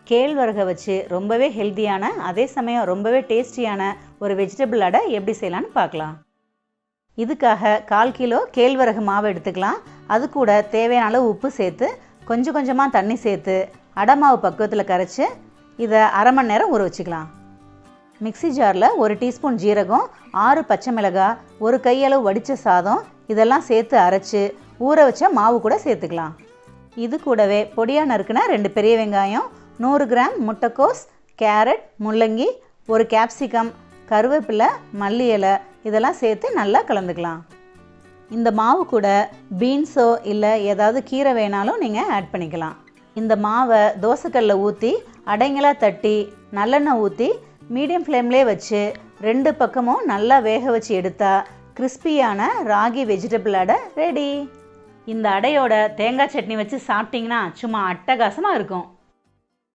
கேழ்வரகை வச்சு ரொம்பவே ஹெல்த்தியான அதே சமயம் ரொம்பவே டேஸ்டியான ஒரு வெஜிடபிள் அடை எப்படி செய்யலான்னு பார்க்கலாம். இதுக்காக 1/4 கிலோ கேழ்வரகு மாவு எடுத்துக்கலாம். அது கூட தேவையான அளவு உப்பு சேர்த்து கொஞ்சம் கொஞ்சமாக தண்ணி சேர்த்து அடை மாவு பக்குவத்தில் கரைச்சி இதை அரை மணி நேரம் ஊற வச்சுக்கலாம். மிக்ஸி ஜாரில் 1 டீஸ்பூன் ஜீரகம், 6 பச்சை மிளகாய், 1 கையளவு வடித்த சாதம் இதெல்லாம் சேர்த்து அரைச்சி ஊற வச்ச மாவு கூட சேர்த்துக்கலாம். இது கூடவே பொடியாக நறுக்குன 2 பெரிய வெங்காயம், 100 கிராம் முட்டைக்கோஸ், கேரட், முள்ளங்கி, 1 கேப்சிகம், கருவேப்பிலை, மல்லி இலை இதெல்லாம் சேர்த்து நல்லா கலந்துக்கலாம். இந்த மாவு கூட பீன்ஸோ இல்லை ஏதாவது கீரை வேணாலும் நீங்கள் ஆட் பண்ணிக்கலாம். இந்த மாவை தோசைக்கல்லில் ஊற்றி அடைங்களாக தட்டி நல்லெண்ணெய் ஊற்றி மீடியம் ஃப்ளேம்லேயே வச்சு 2 பக்கமும் நல்லா வேக வச்சு எடுத்தால் கிறிஸ்பியான ராகி வெஜிடபிள் அடை ரெடி. இந்த அடையோட தேங்காய் சட்னி வச்சு சாப்பிட்டிங்கன்னா சும்மா அட்டகாசமாக இருக்கும்.